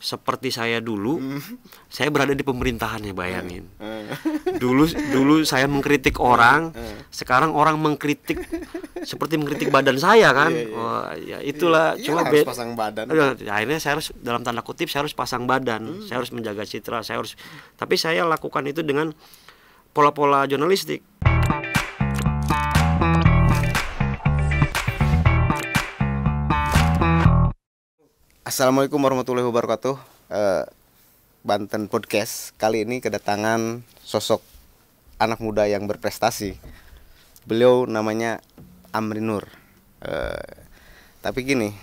seperti saya dulu, saya berada di pemerintahannya, bayangin. Dulu saya mengkritik orang, sekarang orang mengkritik seperti mengkritik badan saya kan. Oh, ya itulah. Cuma harus pasang badan. Akhirnya saya harus, dalam tanda kutip, saya harus pasang badan, saya harus menjaga citra, tapi saya lakukan itu dengan pola-pola jurnalistik. Assalamualaikum warahmatullahi wabarakatuh. Banten Podcast kali ini kedatangan sosok anak muda yang berprestasi. Beliau namanya Amrin Nur. Tapi gini,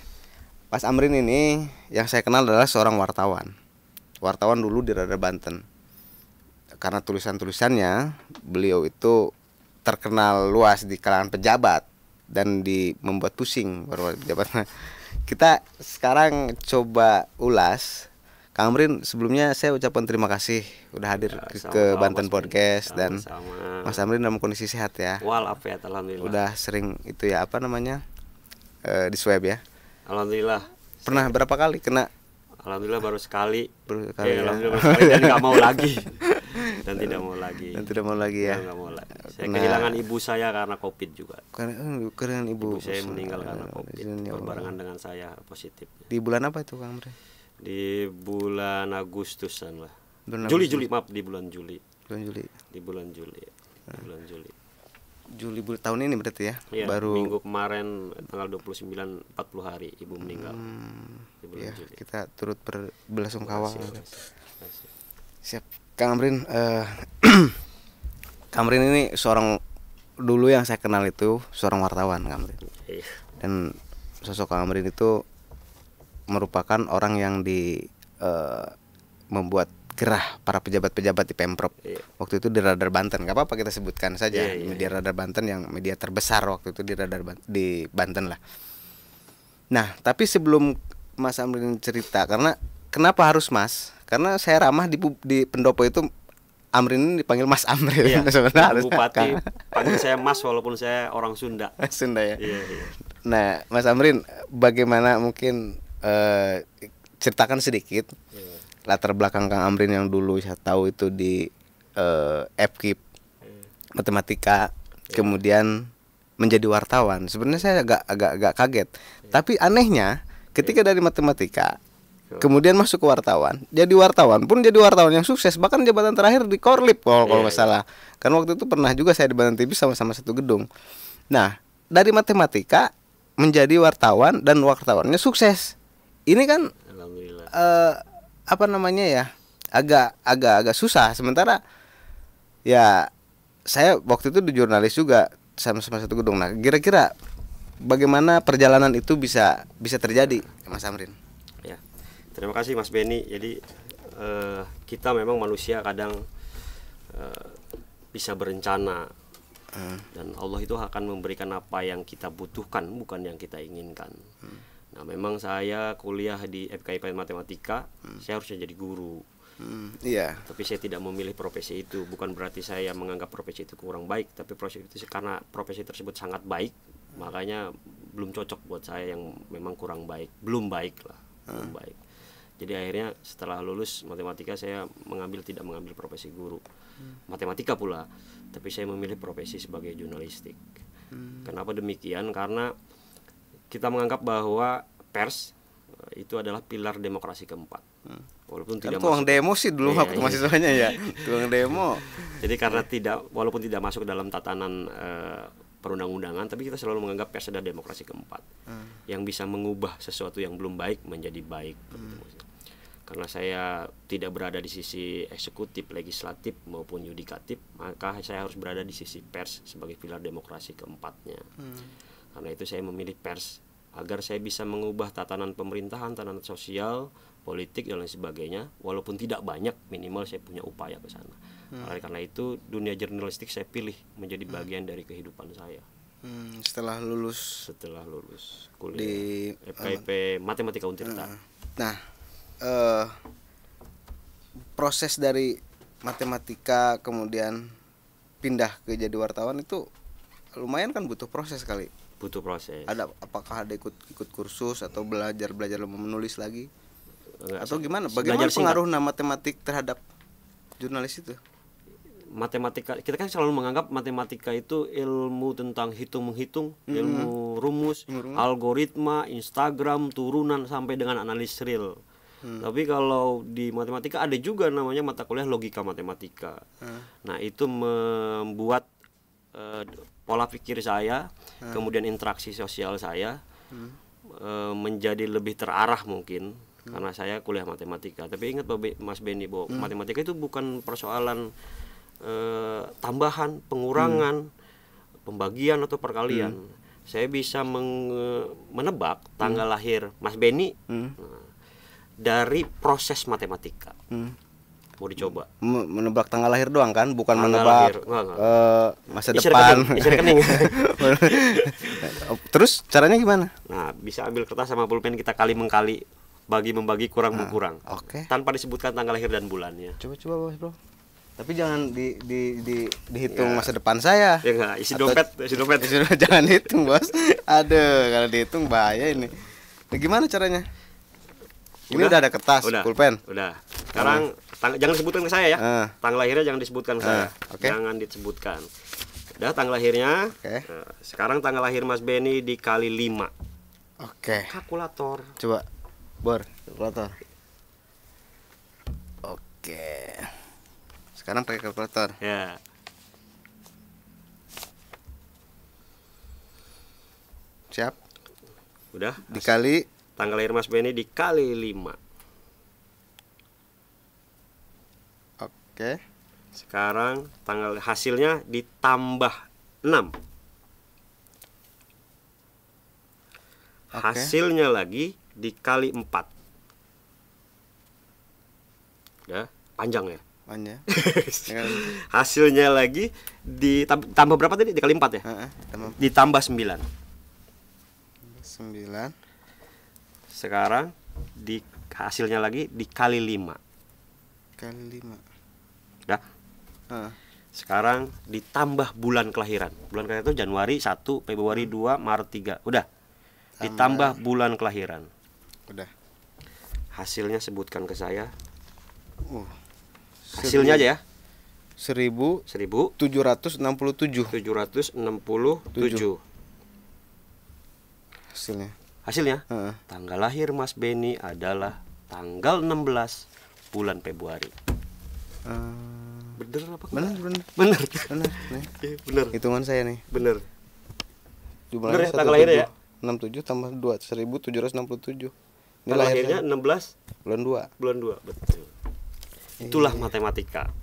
Mas Amrin ini yang saya kenal adalah seorang wartawan. Wartawan dulu di Radar Banten. Karena tulisan-tulisannya, beliau itu terkenal luas di kalangan pejabat dan membuat pusing para pejabat. Kita sekarang coba ulas. Kang Amrin, sebelumnya saya ucapkan terima kasih udah hadir ke Banten Podcast. Dan Mas Amrin dalam kondisi sehat ya. Walafiat, alhamdulillah. Udah sering itu ya, apa namanya, di swab ya. Alhamdulillah. Pernah berapa kali kena? Alhamdulillah baru sekali. Ya. Alhamdulillah baru sekali dan nggak mau lagi. Dan tidak mau lagi. Ya. Nggak mau lagi. Saya kehilangan ibu saya karena COVID juga. Karena ibu saya meninggal karena COVID. Berbarengan dengan saya positif. Di bulan apa itu, Kang Amrin? Di bulan Agustusan lah. Juli. Di bulan Juli. Di bulan Juli. Juli tahun ini berarti ya? Iya, baru minggu kemarin tanggal 29, 40 hari ibu meninggal. Ya, kita turut berbelasungkawa. Siap. Kang Amrin, Kang Amrin ini seorang, dulu yang saya kenal itu seorang wartawan, Kang Amrin. Iya. Dan sosok Kang Amrin itu merupakan orang yang membuat gerah para pejabat-pejabat di Pemprov. Iya. Waktu itu di Radar Banten, nggak apa-apa kita sebutkan saja. Iya. Media Radar Banten yang media terbesar waktu itu di Banten lah. Nah, tapi sebelum Mas Amrin cerita, karena kenapa harus Mas? Karena saya ramah di pendopo itu, Amrin ini dipanggil Mas Amrin. Iya. Sebenarnya Bupati panggil saya Mas walaupun saya orang Sunda. Sunda ya. Iya. Nah, Mas Amrin, bagaimana mungkin ceritakan sedikit latar belakang Kang Amrin yang dulu saya tahu itu di FKIP matematika, kemudian menjadi wartawan. Sebenarnya saya agak kaget. Tapi anehnya ketika dari matematika kemudian masuk ke wartawan, jadi wartawan yang sukses, bahkan jabatan terakhir di Korlip kalau nggak salah. Kan waktu itu pernah juga saya di Banten TV sama-sama satu gedung. Nah, dari matematika menjadi wartawan dan wartawannya sukses. Ini kan apa namanya ya, agak susah. Sementara ya saya waktu itu di jurnalis juga sama-sama satu gedung. Nah, kira-kira bagaimana perjalanan itu bisa terjadi, Mas Amrin? Ya, terima kasih Mas Beni. Jadi kita memang manusia kadang bisa berencana, dan Allah itu akan memberikan apa yang kita butuhkan, bukan yang kita inginkan. Nah, memang saya kuliah di FKIP Matematika, saya harusnya jadi guru. Iya. Tapi saya tidak memilih profesi itu. Bukan berarti saya menganggap profesi itu kurang baik, tapi profesi itu karena profesi tersebut sangat baik, makanya belum cocok buat saya yang memang kurang baik, belum baik. Jadi akhirnya setelah lulus matematika saya tidak mengambil profesi guru matematika pula, tapi saya memilih profesi sebagai jurnalistik. Kenapa demikian? Karena kita menganggap bahwa pers itu adalah pilar demokrasi keempat. Walaupun tidak tukang demo sih dulu waktu mahasiswanya ya. Tukang demo. Jadi karena walaupun tidak masuk dalam tatanan perundang-undangan, tapi kita selalu menganggap pers adalah demokrasi keempat, yang bisa mengubah sesuatu yang belum baik menjadi baik. Karena saya tidak berada di sisi eksekutif, legislatif maupun yudikatif, maka saya harus berada di sisi pers sebagai pilar demokrasi keempatnya. Karena itu saya memilih pers agar saya bisa mengubah tatanan pemerintahan, tatanan sosial, politik dan lain sebagainya. Walaupun tidak banyak, minimal saya punya upaya ke sana. Karena itu dunia jurnalistik saya pilih menjadi bagian dari kehidupan saya. Setelah lulus kuliah di FKIP Matematika Untirta. Nah, proses dari matematika kemudian pindah ke jadi wartawan itu lumayan kan, butuh proses kali. Butuh proses. Apakah ada ikut kursus atau belajar menulis lagi? Atau gimana? belajar Bagaimana singkat. pengaruh matematik terhadap jurnalis itu? Matematika, kita kan selalu menganggap matematika itu ilmu tentang hitung-menghitung, ilmu rumus, algoritma, Instagram, turunan sampai dengan analis real. Tapi kalau di matematika ada juga namanya mata kuliah logika matematika. Nah, itu membuat pola pikir saya, kemudian interaksi sosial saya menjadi lebih terarah mungkin karena saya kuliah matematika. Tapi ingat Mas Benny, bahwa matematika itu bukan persoalan tambahan, pengurangan, pembagian atau perkalian. Saya bisa menebak tanggal lahir Mas Benny dari proses matematika. Mau dicoba? Menebak tanggal lahir doang kan, bukan Tanggal menebak lahir. Enggak. masa Isi depan. rekening, isi rekening. Terus caranya gimana? Nah, bisa ambil kertas sama pulpen, kita kali mengkali, bagi membagi kurang berkurang. Oke. Tanpa disebutkan tanggal lahir dan bulannya. Coba Bos, Bro. Tapi jangan dihitung masa depan saya. Ya enggak, isi dompet. Jangan hitung, Bos. Aduh, kalau dihitung bahaya ini. Nah, gimana caranya? Ini udah ada kertas, pulpen. Udah. Sekarang jangan disebutkan ke saya ya. Tanggal lahirnya jangan disebutkan ke saya. Okay. Jangan disebutkan. Udah, tanggal lahirnya. Oke. Nah, sekarang tanggal lahir Mas Benny dikali 5. Oke. Kalkulator. Coba. Kalkulator. Oke. Sekarang pakai kalkulator. Ya. Siap. Udah. Dikali Tanggal lahir Mas Benny dikali 5. Oke. Sekarang tanggal hasilnya ditambah 6. Hasilnya lagi dikali 4. Ya, panjang ya. Panjang. Hasilnya lagi ditambah berapa tadi? Dikali 4 ya? Ditambah 9. 9. Sekarang hasilnya lagi dikali 5. Kali 5. Dah. Sekarang ditambah bulan kelahiran. Bulan kelahiran itu Januari 1, Februari 2, Maret 3. Udah. Ditambah bulan kelahiran. Udah. Hasilnya sebutkan ke saya. Hasilnya aja ya. 1767. 767. Hasilnya tanggal lahir Mas Benny adalah tanggal 16 bulan Februari. Bener apa? Bener. Bener. Hitungan saya nih. Bener. Bener ya, tanggal lahirnya ya? 67 tambah 2 1767. Ini lahirnya 16 bulan 2. Bulan 2, betul. Itulah matematika.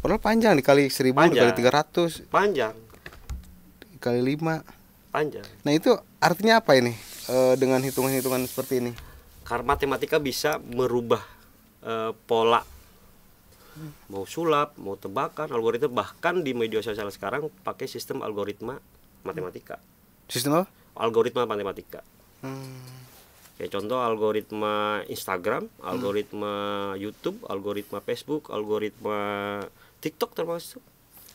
Padahal panjang, dikali 1000, dikali 300. Panjang. Dikali 5. Panjang. Nah, itu artinya apa ini? Dengan hitungan-hitungan seperti ini. Karena matematika bisa merubah pola, mau sulap, mau tebakan, algoritma, bahkan di media sosial sekarang pakai sistem algoritma matematika. Sistem apa? Algoritma matematika. Kayak contoh algoritma Instagram, algoritma YouTube, algoritma Facebook, algoritma TikTok termasuk.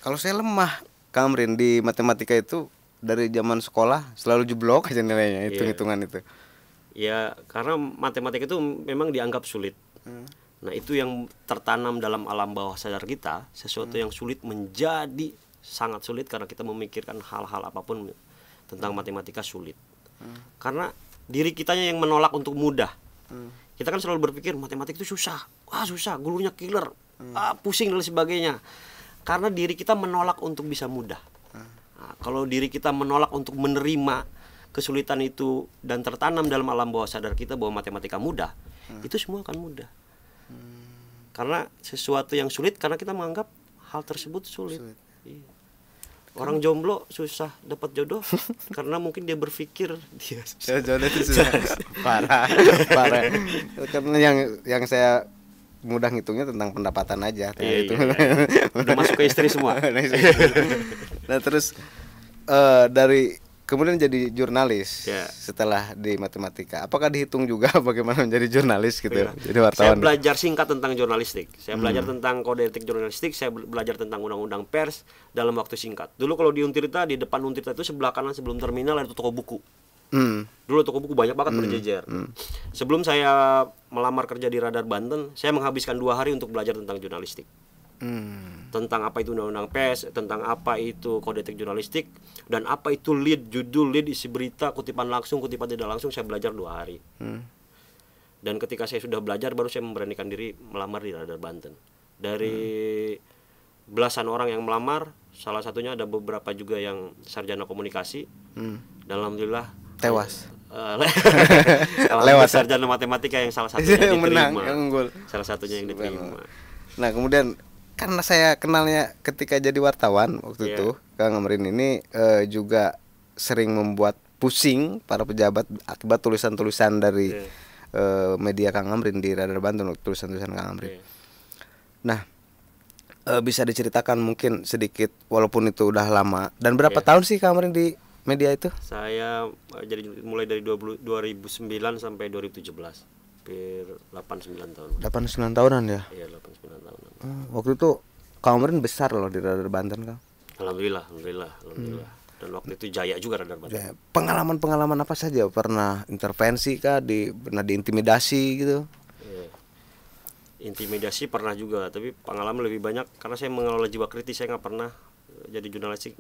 Kalau saya lemah, Kamrin, di matematika itu dari zaman sekolah selalu jeblok aja nilainya, hitung-hitungan itu. Ya, karena matematika itu memang dianggap sulit. Nah, itu yang tertanam dalam alam bawah sadar kita, sesuatu yang sulit menjadi sangat sulit karena kita memikirkan hal-hal apapun tentang matematika sulit. Karena diri kitanya yang menolak untuk mudah. Kita kan selalu berpikir matematika itu susah. Wah, susah, gurunya killer. Pusing dan sebagainya. Karena diri kita menolak untuk bisa mudah. Nah, kalau diri kita menolak untuk menerima kesulitan itu dan tertanam dalam alam bawah sadar kita bahwa matematika mudah, itu semua akan mudah. Karena sesuatu yang sulit karena kita menganggap hal tersebut sulit. Iya. Orang jomblo susah dapat jodoh karena mungkin dia berpikir dia jodoh itu susah. parah. Karena yang saya mudah ngitungnya tentang pendapatan aja. Iya. Udah masuk ke istri semua. Nah, terus dari kemudian jadi jurnalis setelah di matematika. Apakah dihitung juga bagaimana menjadi jurnalis gitu? Jadi wartawan. Saya belajar singkat tentang jurnalistik. Saya belajar tentang kode etik jurnalistik. Saya belajar tentang undang-undang pers dalam waktu singkat. Dulu kalau di Untirta, di depan Untirta itu sebelah kanan sebelum terminal ada toko buku. Dulu toko buku banyak banget berjejer. Sebelum saya melamar kerja di Radar Banten, saya menghabiskan 2 hari untuk belajar tentang jurnalistik. Tentang apa itu undang-undang pers, tentang apa itu kode etik jurnalistik, dan apa itu lead, judul, lead, isi berita, kutipan langsung, kutipan tidak langsung. Saya belajar 2 hari. Dan ketika saya sudah belajar, baru saya memberanikan diri melamar di Radar Banten. Dari belasan orang yang melamar, salah satunya ada beberapa juga yang sarjana komunikasi. Dan alhamdulillah Tewas. Lewat sarjana matematika yang salah satunya yang diterima. menang, yang unggul. Salah satunya yang diterima. Nah kemudian karena saya kenalnya ketika jadi wartawan waktu itu, Kang Amrin ini juga sering membuat pusing para pejabat akibat tulisan-tulisan dari media Kang Amrin di Radar Banten, tulisan-tulisan Kang Amrin. Nah bisa diceritakan mungkin sedikit walaupun itu udah lama, dan berapa tahun sih Kang Amrin di media itu? Saya jadi mulai dari 2009 sampai 2017. Hampir 89 tahun. 89 tahunan ya? Iya, 89 tahunan. Waktu itu Kang Amrin besar loh di Radar Banten, Kang. Alhamdulillah. Dan waktu itu jaya juga Radar Banten. Pengalaman apa saja? Pernah intervensi kah? Pernah diintimidasi gitu? Iya. Intimidasi pernah juga, tapi pengalaman lebih banyak karena saya mengelola jiwa kritis. Saya nggak pernah jadi jurnalistik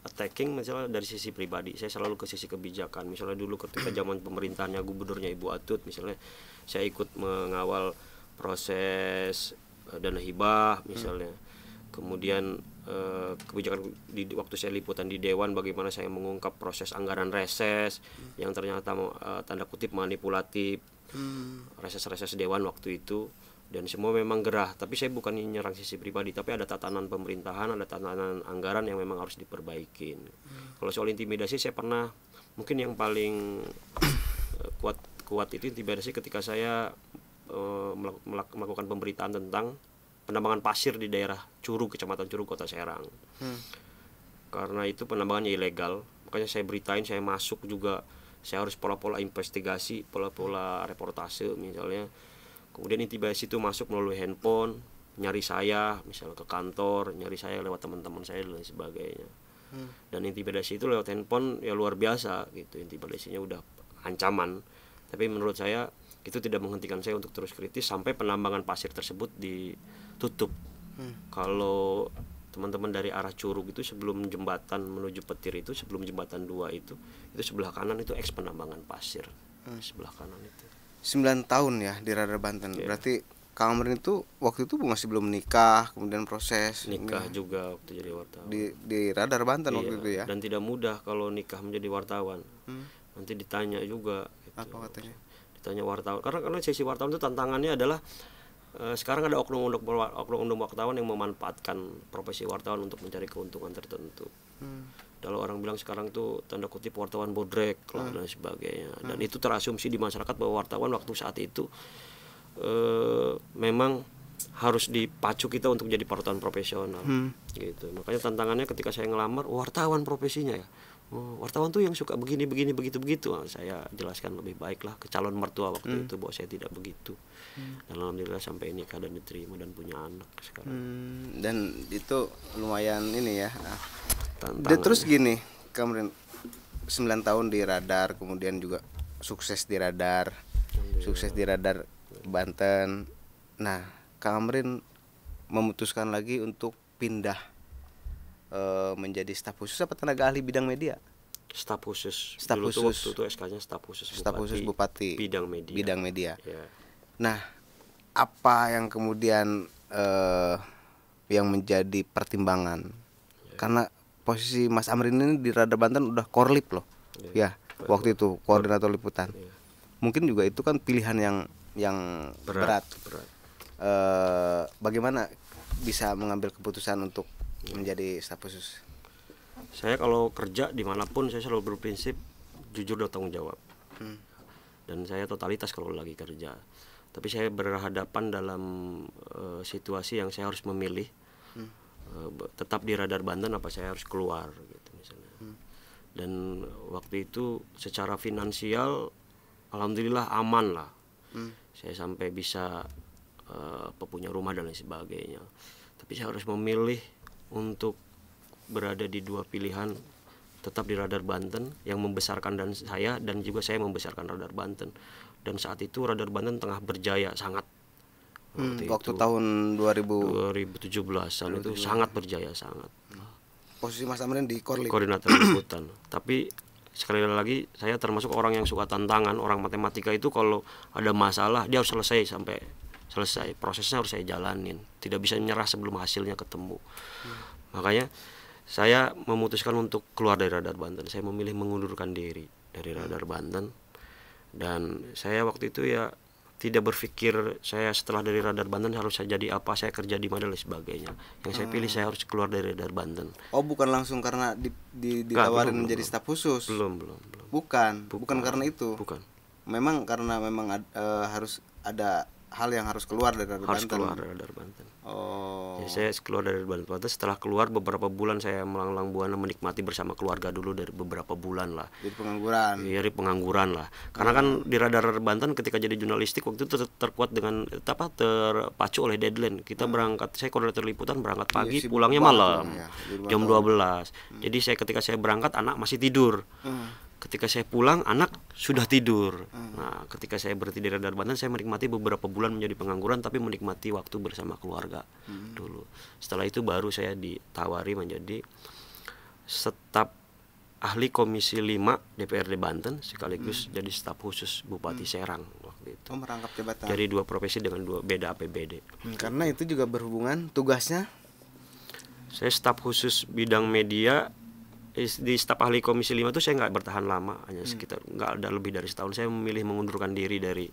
attacking misalnya dari sisi pribadi. Saya selalu ke sisi kebijakan. Misalnya dulu ketika zaman pemerintahannya gubernurnya Ibu Atut, misalnya saya ikut mengawal proses dana hibah misalnya. Kemudian kebijakan waktu saya liputan di Dewan, bagaimana saya mengungkap proses anggaran reses yang ternyata tanda kutip manipulatif, reses-reses Dewan waktu itu. Dan semua memang gerah, tapi saya bukan nyerang sisi pribadi, tapi ada tatanan pemerintahan, ada tatanan anggaran yang memang harus diperbaikin. Kalau soal intimidasi, saya pernah, mungkin yang paling kuat itu intimidasi ketika saya melakukan pemberitaan tentang penambangan pasir di daerah Curug, Kecamatan Curug, Kota Serang. Karena itu penambangannya ilegal, makanya saya beritain, saya masuk juga, saya harus pola-pola investigasi, pola-pola reportase misalnya. Kemudian intimidasi itu masuk melalui handphone, nyari saya misalnya ke kantor, nyari saya lewat teman-teman saya dan sebagainya. Dan intimidasi itu lewat handphone ya luar biasa gitu, intimidasinya udah ancaman. Tapi menurut saya itu tidak menghentikan saya untuk terus kritis sampai penambangan pasir tersebut ditutup. Kalau teman-teman dari arah Curug itu sebelum jembatan menuju Petir itu, sebelum jembatan 2 itu sebelah kanan itu eks penambangan pasir. Sebelah kanan itu. 9 tahun ya di Radar Banten. Berarti Kang Amrin itu waktu itu masih belum nikah, kemudian proses nikah juga waktu jadi wartawan di Radar Banten waktu itu ya. Dan tidak mudah kalau nikah menjadi wartawan. Nanti ditanya juga gitu. Apa katanya? Ditanya wartawan. Karena sesi wartawan itu tantangannya adalah sekarang ada oknum wartawan yang memanfaatkan profesi wartawan untuk mencari keuntungan tertentu. Kalau orang bilang sekarang tuh tanda kutip wartawan bodrek lah dan sebagainya. Dan itu terasumsi di masyarakat bahwa wartawan waktu saat itu memang harus dipacu kita untuk jadi wartawan profesional. Gitu. Makanya tantangannya ketika saya ngelamar, wartawan profesinya ya. Wartawan tuh yang suka begini begitu. Saya jelaskan lebih baik lah ke calon mertua waktu itu bahwa saya tidak begitu. Dan alhamdulillah sampai nikah dan diterima dan punya anak sekarang. Dan itu lumayan ini ya. Terus gini, Kang 9 tahun di Radar, kemudian juga sukses di Radar Banten. Nah, Kang Amrin memutuskan lagi untuk pindah menjadi staf khusus apa tenaga ahli bidang media? Staf khusus. Waktu itu SK-nya staf khusus Bupati bidang media. Ya. Nah, apa yang kemudian yang menjadi pertimbangan? Karena posisi Mas Amrin ini di Radar Banten udah korlip loh. Waktu itu koordinator liputan. Mungkin juga itu kan pilihan yang berat. Bagaimana bisa mengambil keputusan untuk menjadi staf khusus? Saya kalau kerja dimanapun saya selalu berprinsip jujur dan tanggung jawab. Dan saya totalitas kalau lagi kerja. Tapi saya berhadapan dalam situasi yang saya harus memilih. Tetap di Radar Banten apa saya harus keluar gitu misalnya. Dan waktu itu secara finansial alhamdulillah aman lah. Saya sampai bisa punya rumah dan lain sebagainya. Tapi saya harus memilih untuk berada di dua pilihan tetap di Radar Banten yang membesarkan dan juga saya membesarkan Radar Banten. Dan saat itu Radar Banten tengah berjaya sangat. Waktu tahun 2017-an itu sangat berjaya sangat. Posisi Mas Amrin di Korlip, koordinator liputan. Tapi sekali lagi saya termasuk orang yang suka tantangan. Orang matematika itu kalau ada masalah dia harus selesai sampai selesai. Prosesnya harus saya jalanin. Tidak bisa menyerah sebelum hasilnya ketemu. Makanya saya memutuskan untuk keluar dari Radar Banten. Saya memilih mengundurkan diri dari Radar Banten. Dan saya waktu itu ya tidak berpikir saya setelah dari Radar Banten harus saya jadi apa, saya kerja di mana dan sebagainya. Yang saya pilih saya harus keluar dari Radar Banten. Oh, bukan langsung karena ditawarin menjadi staf khusus. Belum. Bukan karena itu. Bukan. Memang karena harus ada hal yang harus keluar dari Radar Banten. Harus keluar dari Radar Banten. Oh. Ya, saya keluar dari Radar Banten. Setelah keluar beberapa bulan saya melanglang buana menikmati bersama keluarga dulu dari beberapa bulan lah. Jadi pengangguran. Iya, dari pengangguran lah. Karena kan di Radar Banten ketika jadi jurnalistik waktu itu terkuat dengan terpacu oleh deadline. Kita berangkat, saya koordinator liputan berangkat pagi, pulangnya malam. Ya, jam 12. Jadi ketika saya berangkat anak masih tidur. Ketika saya pulang anak sudah tidur. Nah, ketika saya berhenti di Radar Banten saya menikmati beberapa bulan menjadi pengangguran tapi menikmati waktu bersama keluarga dulu. Setelah itu baru saya ditawari menjadi staf ahli Komisi 5 DPRD Banten sekaligus jadi staf khusus Bupati Serang waktu itu. Merangkap jabatan. Jadi dua profesi dengan beda APBD. Karena itu juga berhubungan tugasnya. Saya staf khusus bidang media. Di staf ahli Komisi 5 itu saya nggak bertahan lama, hanya sekitar nggak ada lebih dari setahun. Saya memilih mengundurkan diri dari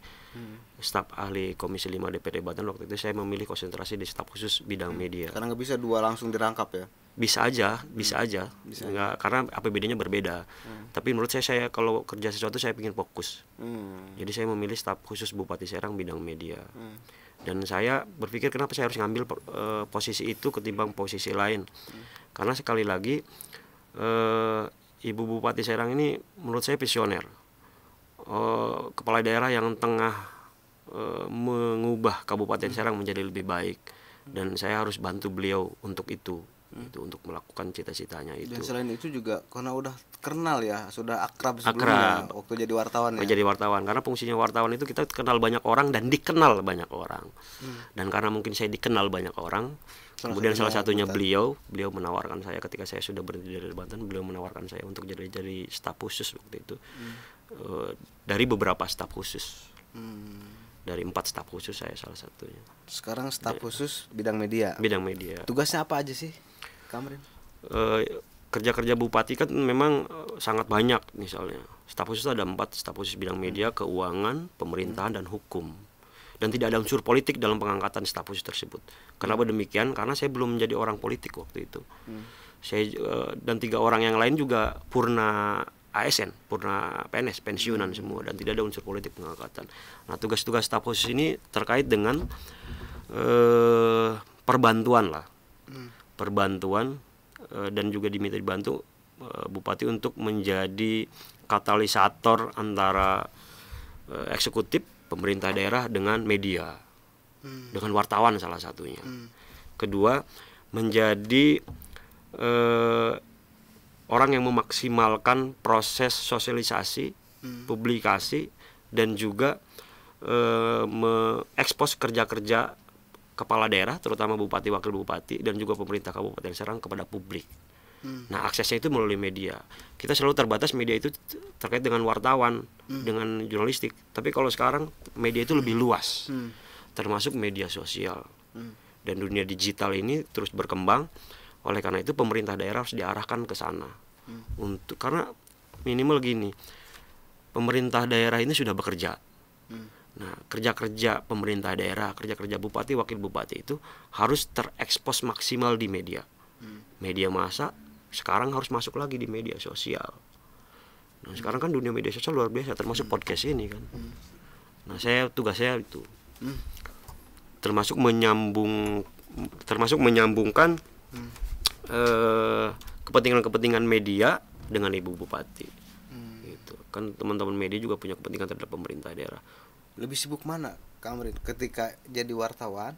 staf ahli Komisi 5 DPRD Banten. Waktu itu saya memilih konsentrasi di staf khusus bidang media. Karena nggak bisa dua langsung dirangkap ya? Bisa aja. Nggak, karena APBD-nya berbeda. Tapi menurut saya kalau kerja sesuatu saya ingin fokus. Jadi saya memilih staf khusus Bupati Serang bidang media. Dan saya berpikir kenapa saya harus ngambil posisi itu ketimbang posisi lain. Karena sekali lagi Ibu Bupati Serang ini menurut saya visioner, kepala daerah yang tengah mengubah Kabupaten Serang menjadi lebih baik, dan saya harus bantu beliau untuk itu untuk melakukan cita-citanya itu. Dan selain itu juga karena udah kenal ya, sudah akrab sebelumnya waktu jadi wartawan ya. Jadi wartawan, karena fungsinya wartawan itu kita kenal banyak orang dan dikenal banyak orang. Dan karena mungkin saya dikenal banyak orang, kemudian salah satunya beliau menawarkan saya ketika saya sudah berhenti dari Banten, beliau menawarkan saya untuk jadi staf khusus waktu itu. Dari beberapa staf khusus. Dari 4 staf khusus saya salah satunya. Sekarang staf khusus bidang media. Bidang media. Tugasnya apa aja sih, Kamrin? Kerja-kerja bupati kan memang sangat banyak. Misalnya staf khusus ada 4 staf khusus bidang media, keuangan, pemerintahan, dan hukum. Dan tidak ada unsur politik dalam pengangkatan staf khusus tersebut. Kenapa demikian? Karena saya belum menjadi orang politik waktu itu. Saya dan 3 orang yang lain juga purna ASN, purna PNS, pensiunan semua, dan tidak ada unsur politik pengangkatan. Nah, tugas-tugas staf khusus ini terkait dengan perbantuan lah. Perbantuan dan juga diminta dibantu bupati untuk menjadi katalisator antara eksekutif pemerintah daerah dengan media, dengan wartawan salah satunya. Kedua, menjadi orang yang memaksimalkan proses sosialisasi, publikasi, dan juga mengekspos kerja-kerja kepala daerah, terutama bupati, wakil bupati, dan juga pemerintah Kabupaten Serang kepada publik. Nah, aksesnya itu melalui media. Kita selalu terbatas media itu terkait dengan wartawan, dengan jurnalistik. Tapi kalau sekarang media itu lebih luas, termasuk media sosial. Dan dunia digital ini terus berkembang. Oleh karena itu pemerintah daerah harus diarahkan ke sana. Karena minimal gini, pemerintah daerah ini sudah bekerja. Nah, kerja-kerja pemerintah daerah, kerja-kerja bupati, wakil bupati itu harus terekspos maksimal di media. Media massa sekarang harus masuk lagi di media sosial. Nah, sekarang kan dunia media sosial luar biasa, termasuk podcast ini kan. Nah, tugas saya itu termasuk menyambungkan kepentingan-kepentingan media dengan ibu bupati. Gitu. Kan teman-teman media juga punya kepentingan terhadap pemerintah daerah. Lebih sibuk mana, Kamrin, ketika jadi wartawan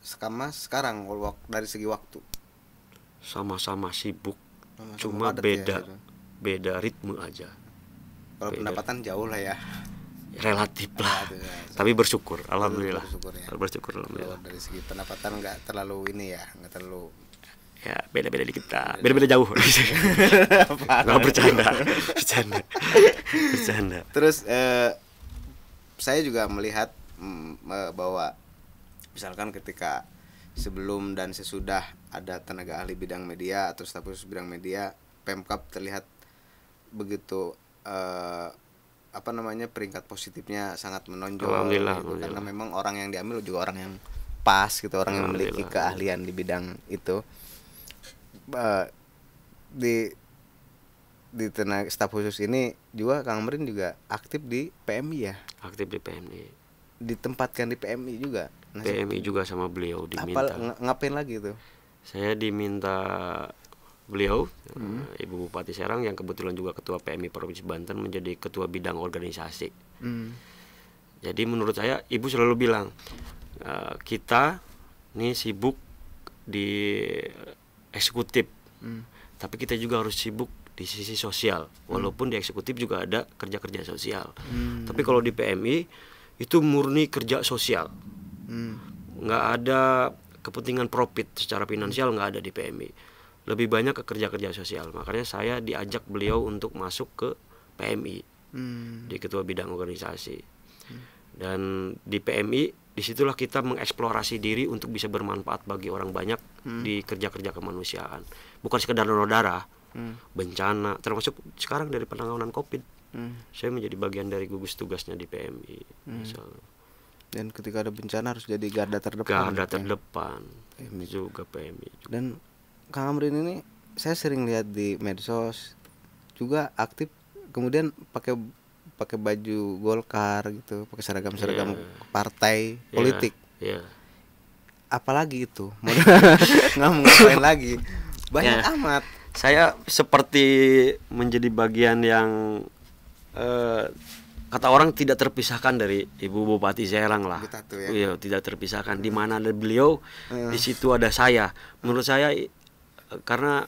sama sekarang dari segi waktu? Sama-sama sibuk, Sama-sama cuma padat beda. Ya, beda ritme aja. Kalau pendapatan jauh lah ya. Relatif lah. Relatif ya. Tapi bersyukur, alhamdulillah. Bersyukur ya. Alhamdulillah. Kalau dari segi pendapatan nggak terlalu ini ya, nggak terlalu. Ya beda-beda dikit kita, beda-beda jauh. Nggak bercanda. Terus saya juga melihat bahwa misalkan ketika sebelum dan sesudah ada tenaga ahli bidang media atau staf khusus bidang media, Pemkab terlihat begitu peringkat positifnya sangat menonjol gitu. Karena memang orang yang diambil juga orang yang pas gitu, orang yang memiliki keahlian di bidang itu. Di tenaga staf khusus ini juga Kang Amrin juga aktif di PMI ya. Aktif di PMI. Ditempatkan di PMI juga. PMI juga sama beliau diminta. Ngapain lagi tuh? Saya diminta beliau, Ibu Bupati Serang yang kebetulan juga ketua PMI Provinsi Banten menjadi ketua bidang organisasi. Jadi menurut saya Ibu selalu bilang kita nih sibuk di eksekutif, tapi kita juga harus sibuk di sisi sosial. Walaupun di eksekutif juga ada kerja-kerja sosial, tapi kalau di PMI itu murni kerja sosial, nggak ada kepentingan profit secara finansial, nggak ada di PMI. Lebih banyak ke kerja-kerja sosial. Makanya saya diajak beliau untuk masuk ke PMI di ketua bidang organisasi. Dan di PMI disitulah kita mengeksplorasi diri untuk bisa bermanfaat bagi orang banyak di kerja-kerja kemanusiaan. Bukan sekedar donor darah, bencana, termasuk sekarang dari penanganan COVID. Saya menjadi bagian dari gugus tugasnya di PMI. Dan ketika ada bencana harus jadi garda terdepan. Garda terdepan PMI. Juga PMI juga. Dan Kang Amrin ini saya sering lihat di medsos juga aktif, kemudian pakai baju Golkar gitu, pakai seragam partai politik. Apalagi itu, nggak mau ngapain lagi, banyak amat. Saya seperti menjadi bagian yang kata orang tidak terpisahkan dari Ibu Bupati Serang lah. Iya, tidak terpisahkan. Di mana ada beliau, di situ ada saya. Menurut saya karena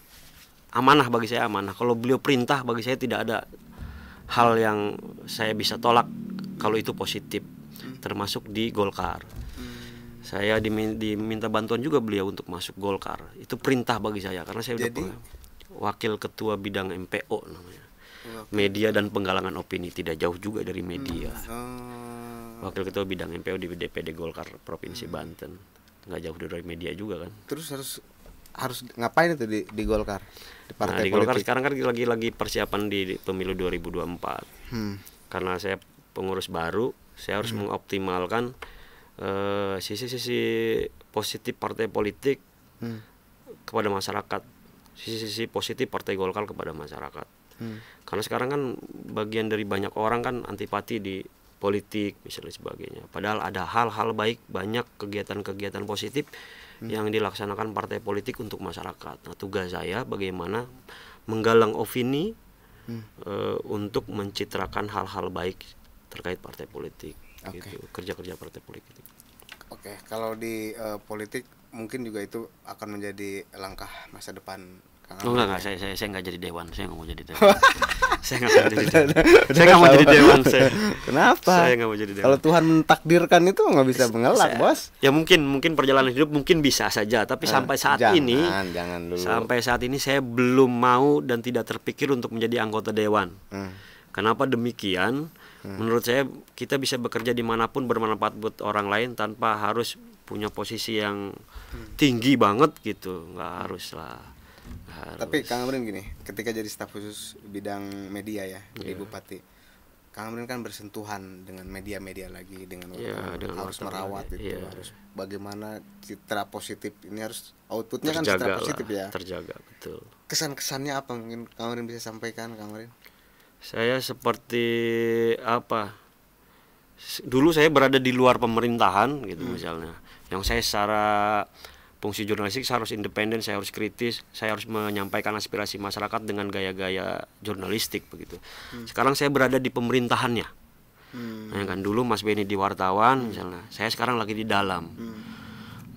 amanah, bagi saya amanah. Kalau beliau perintah, bagi saya tidak ada hal yang saya bisa tolak kalau itu positif. Termasuk di Golkar. Saya diminta bantuan juga beliau untuk masuk Golkar. Itu perintah bagi saya karena saya udah wakil ketua bidang MPO namanya. Media dan penggalangan opini, tidak jauh juga dari media. Wakil ketua bidang MPO di DPD Golkar Provinsi Banten. Nggak jauh dari media juga kan. Terus harus ngapain itu di Golkar? Di partai di Golkar sekarang kan lagi persiapan di pemilu 2024. Karena saya pengurus baru, saya harus mengoptimalkan sisi-sisi positif partai politik kepada masyarakat, sisi-sisi positif partai Golkar kepada masyarakat. Karena sekarang kan bagian dari banyak orang kan antipati di politik misalnya sebagainya. Padahal ada hal-hal baik, banyak kegiatan-kegiatan positif yang dilaksanakan partai politik untuk masyarakat. Nah, tugas saya bagaimana menggalang opini untuk mencitrakan hal-hal baik terkait partai politik. Gitu, kerja-kerja partai politik. Kalau di politik mungkin juga itu akan menjadi langkah masa depan. Enggak, saya nggak jadi dewan, saya nggak mau jadi dewan. Saya nggak mau jadi dewan. Saya nggak mau jadi dewan. Kenapa? Saya nggak mau jadi dewan. Kalau Tuhan mentakdirkan itu nggak bisa mengelak, bos. Ya mungkin perjalanan hidup mungkin bisa saja, tapi sampai saat ini, jangan dulu. Sampai saat ini saya belum mau dan tidak terpikir untuk menjadi anggota dewan. Kenapa demikian? Menurut saya kita bisa bekerja dimanapun bermanfaat buat orang lain tanpa harus punya posisi yang tinggi banget gitu, nggak harus lah. Tapi Kang Amrin gini, ketika jadi staf khusus bidang media ya di Bupati, Kang Amrin kan bersentuhan dengan media-media lagi, dengan harus merawat itu, harus bagaimana citra positif ini harus outputnya kan citra positif ya. Terjaga, betul. Kesan-kesannya apa mungkin Kang Amrin bisa sampaikan, Kang Amrin? Saya seperti apa? Dulu saya berada di luar pemerintahan gitu misalnya. Yang saya secara fungsi jurnalistik saya harus independen, saya harus kritis, saya harus menyampaikan aspirasi masyarakat dengan gaya-gaya jurnalistik begitu. Sekarang saya berada di pemerintahannya. Nah, kan dulu Mas Beni di wartawan misalnya, saya sekarang lagi di dalam.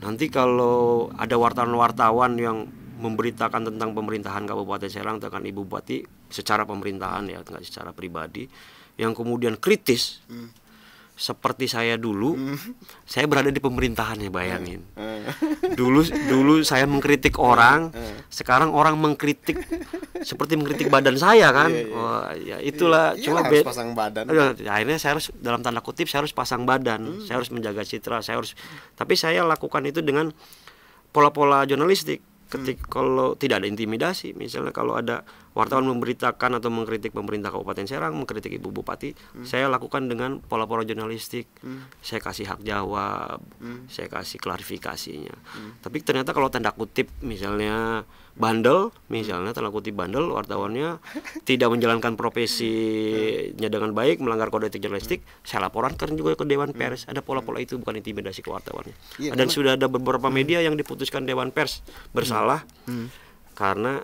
Nanti kalau ada wartawan-wartawan yang memberitakan tentang pemerintahan Kabupaten Serang, tentang Ibu Bupati, secara pemerintahan ya, nggak secara pribadi, yang kemudian kritis seperti saya dulu, saya berada di pemerintahan ya, bayangin. Dulu saya mengkritik orang, sekarang orang mengkritik seperti mengkritik badan saya kan. Wah, ya itulah. Cuma harus pasang badan. Akhirnya saya harus, dalam tanda kutip, saya harus pasang badan, saya harus menjaga citra, tapi saya lakukan itu dengan pola-pola jurnalistik. Kalau tidak ada intimidasi, misalnya kalau ada wartawan memberitakan atau mengkritik pemerintah Kabupaten Serang, mengkritik Ibu Bupati, saya lakukan dengan pola-pola jurnalistik. Saya kasih hak jawab, saya kasih klarifikasinya. Tapi ternyata kalau tanda kutip misalnya bandel, tanda kutip bandel, wartawannya tidak menjalankan profesinya dengan baik, melanggar kode etik jurnalistik, saya laporkan juga ke Dewan Pers. Ada pola-pola itu, bukan intimidasi ke wartawannya. Dan sudah ada beberapa media yang diputuskan Dewan Pers bersalah karena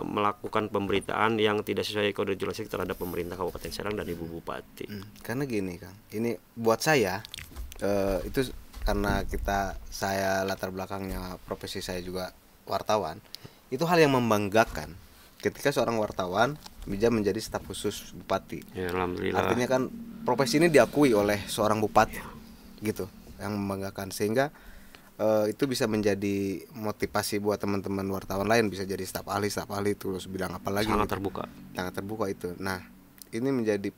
melakukan pemberitaan yang tidak sesuai kode jurnalistik terhadap pemerintah Kabupaten Serang dan Ibu Bupati. Karena gini Kang, ini buat saya itu karena saya latar belakangnya profesi saya juga wartawan, itu hal yang membanggakan ketika seorang wartawan bisa menjadi staf khusus bupati. Ya, alhamdulillah. Artinya kan profesi ini diakui oleh seorang bupati, gitu, yang membanggakan, sehingga itu bisa menjadi motivasi buat teman-teman wartawan lain, bisa jadi staf ahli terus bidang apa lagi. Sangat terbuka. Sangat terbuka itu. Nah, ini menjadi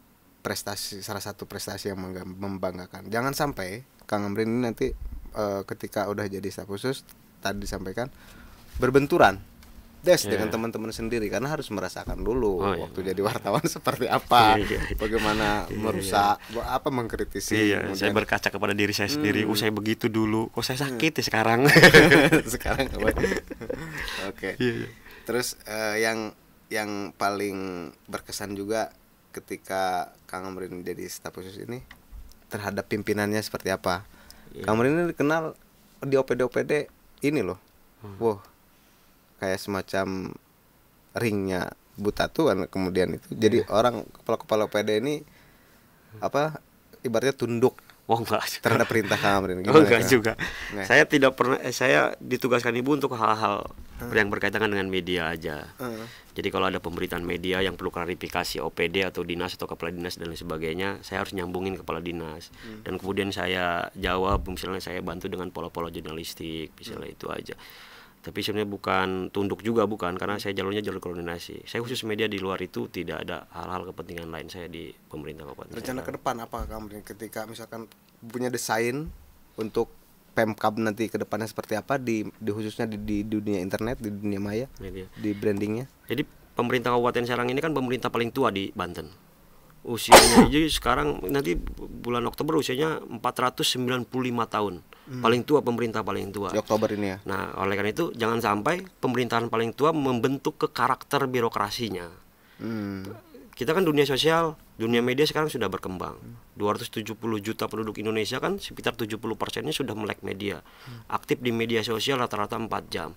salah satu prestasi yang membanggakan. Jangan sampai Kang Amrin ini nanti ketika udah jadi staf khusus, tadi disampaikan, berbenturan dengan teman-teman sendiri, karena harus merasakan dulu waktu jadi wartawan seperti apa, bagaimana merusak, mengkritisi. Saya berkaca kepada diri saya sendiri. Saya begitu dulu, kok saya sakit ya sekarang. Sekarang Oke. Terus yang paling berkesan juga ketika Kang Amrin jadi staf khusus ini, terhadap pimpinannya seperti apa? Kang Amrin ini dikenal di OPD ini loh. Wow, kayak semacam ringnya Butatu kan, kemudian itu jadi orang kepala OPD ini ibaratnya tunduk terhadap perintah Kang Amrin. Enggak juga. Saya tidak pernah, saya ditugaskan Ibu untuk hal-hal yang berkaitan dengan media aja. Jadi kalau ada pemberitaan media yang perlu klarifikasi OPD atau dinas atau kepala dinas dan lain sebagainya, saya harus nyambungin kepala dinas. Dan kemudian saya jawab, misalnya saya bantu dengan pola-pola jurnalistik, misalnya itu aja. Tapi sebenarnya bukan tunduk juga, bukan, karena saya jalurnya jalur koordinasi. Saya khusus media, di luar itu tidak ada hal-hal kepentingan lain saya di pemerintah Kabupaten. Rencana ke depan apa Kang, ketika misalkan punya desain untuk Pemkab nanti ke depannya seperti apa, di khususnya di dunia internet, di dunia maya, media, di brandingnya? Jadi pemerintah Kabupaten Serang ini kan pemerintah paling tua di Banten. Usianya jadi sekarang nanti bulan Oktober usianya 495 tahun. Paling tua, pemerintah paling tua di Oktober ini ya. Nah, oleh karena itu jangan sampai pemerintahan paling tua membentuk ke karakter birokrasinya. Kita kan dunia sosial, dunia media sekarang sudah berkembang. 270 juta penduduk Indonesia kan, sekitar 70%-nya sudah melek media. Aktif di media sosial rata-rata 4 jam.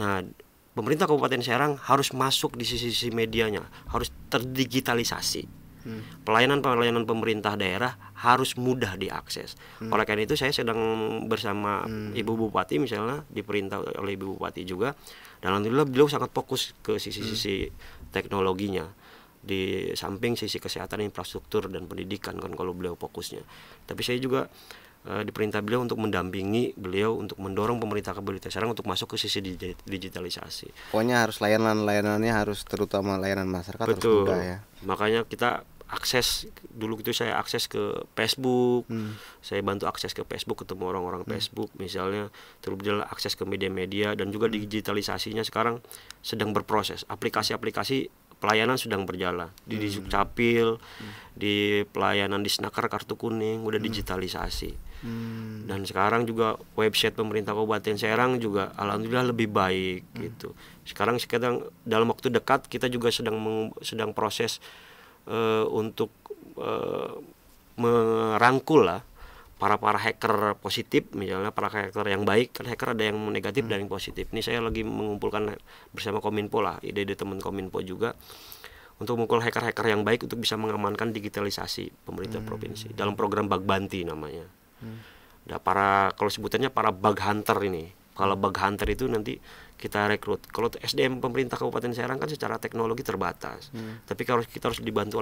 Nah, pemerintah Kabupaten Serang harus masuk di sisi medianya, harus terdigitalisasi. Pelayanan pemerintah daerah harus mudah diakses. Oleh karena itu saya sedang bersama Ibu Bupati, misalnya diperintah oleh Ibu Bupati juga, dan alhamdulillah beliau sangat fokus ke sisi-sisi teknologinya, di samping sisi kesehatan, infrastruktur dan pendidikan kan kalau beliau fokusnya. Tapi saya juga diperintah beliau untuk mendampingi beliau untuk mendorong pemerintah Kabupaten Serang untuk masuk ke sisi digitalisasi. Pokoknya harus layanannya harus, terutama layanan masyarakat. Betul. Harus mudah ya. Makanya kita akses, dulu itu saya akses ke Facebook, saya bantu akses ke Facebook, ketemu orang-orang Facebook misalnya, terus akses ke media-media, dan juga digitalisasinya sekarang sedang berproses. Aplikasi-aplikasi pelayanan sedang berjalan di Dukcapil, di pelayanan di Snaker kartu kuning udah digitalisasi. Dan sekarang juga website pemerintah Kabupaten Serang juga alhamdulillah lebih baik gitu. Sekarang dalam waktu dekat kita juga sedang proses untuk merangkul lah para hacker positif, misalnya para hacker yang baik, kan hacker ada yang negatif dan yang positif. Ini saya lagi mengumpulkan bersama Kominfo lah, ide-ide teman Kominfo juga, untuk mengumpul hacker-hacker yang baik untuk bisa mengamankan digitalisasi pemerintah provinsi dalam program Bagbanti namanya. Nah, kalau sebutannya para bug hunter ini, Kalau bug hunter itu nanti kita rekrut. Kalau SDM pemerintah Kabupaten Serang kan secara teknologi terbatas. Tapi kalau kita harus dibantu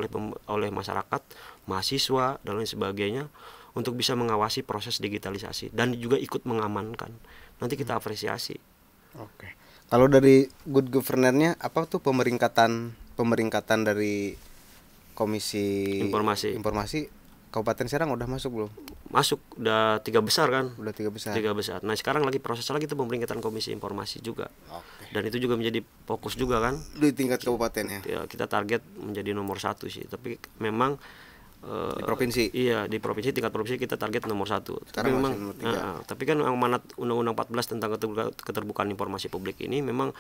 oleh masyarakat, mahasiswa dan lain sebagainya untuk bisa mengawasi proses digitalisasi dan juga ikut mengamankan. Nanti kita apresiasi. Oke. Kalau dari good governance-nya apa tuh pemeringkatan dari Komisi Informasi Kabupaten Serang udah masuk belum? Masuk, udah 3 besar kan? Udah 3 besar. 3 besar. Nah sekarang lagi proses lagi itu pemeringkatan Komisi Informasi juga. Oke. Dan itu juga menjadi fokus juga kan? Di tingkat kabupaten ya? Ya, kita target menjadi nomor 1 sih. Tapi memang di provinsi? Iya, di provinsi, tingkat provinsi kita target nomor 1. Sekarang tapi memang nomor 3. Tapi kan amanat Undang-Undang 14 tentang keterbukaan informasi publik ini memang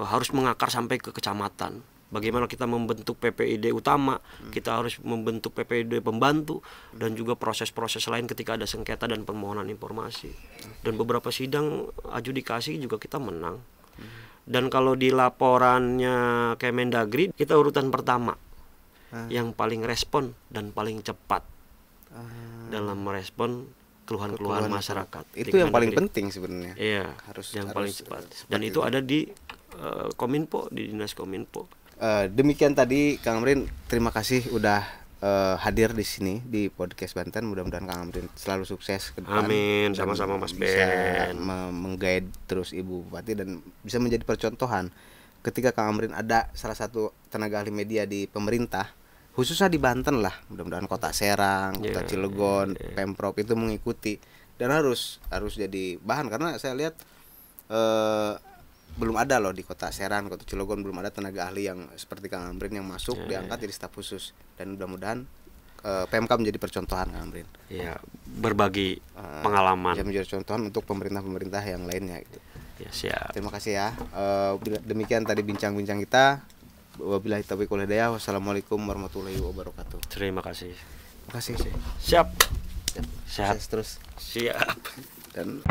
harus mengakar sampai ke kecamatan. Bagaimana kita membentuk PPID utama, kita harus membentuk PPID pembantu, dan juga proses-proses lain ketika ada sengketa dan permohonan informasi. Dan beberapa sidang adjudikasi juga kita menang. Dan kalau di laporannya Kemendagri, kita urutan pertama, yang paling respon dan paling cepat dalam merespon keluhan-keluhan masyarakat. Itu yang paling penting sebenarnya. Iya, yang paling cepat. Dan itu ada di Kominfo, di Dinas Kominfo. Demikian tadi Kang Amrin, terima kasih udah hadir di sini di podcast Banten. Mudah-mudahan Kang Amrin selalu sukses ke depan. Amin, sama-sama Mas Ben. Menggait terus Ibu Bupati dan bisa menjadi percontohan ketika Kang Amrin ada salah satu tenaga ahli media di pemerintah, khususnya di Banten lah. Mudah-mudahan Kota Serang, Kota Cilegon, Pemprov itu mengikuti dan harus jadi bahan, karena saya lihat belum ada loh di Kota Serang, Kota Cilegon belum ada tenaga ahli yang seperti Kang Amrin yang masuk diangkat jadi staf khusus, dan mudah-mudahan PMK menjadi percontohan Kang Amrin. Iya, berbagi pengalaman. Bisa menjadi contohan untuk pemerintah-pemerintah yang lainnya gitu. Ya, siap. Terima kasih ya. Demikian tadi bincang-bincang kita. Wabillahi taufiq wal hidayah. Wassalamualaikum warahmatullahi wabarakatuh. Terima kasih. Terima kasih. Siap. Sehat terus. Siap. Dan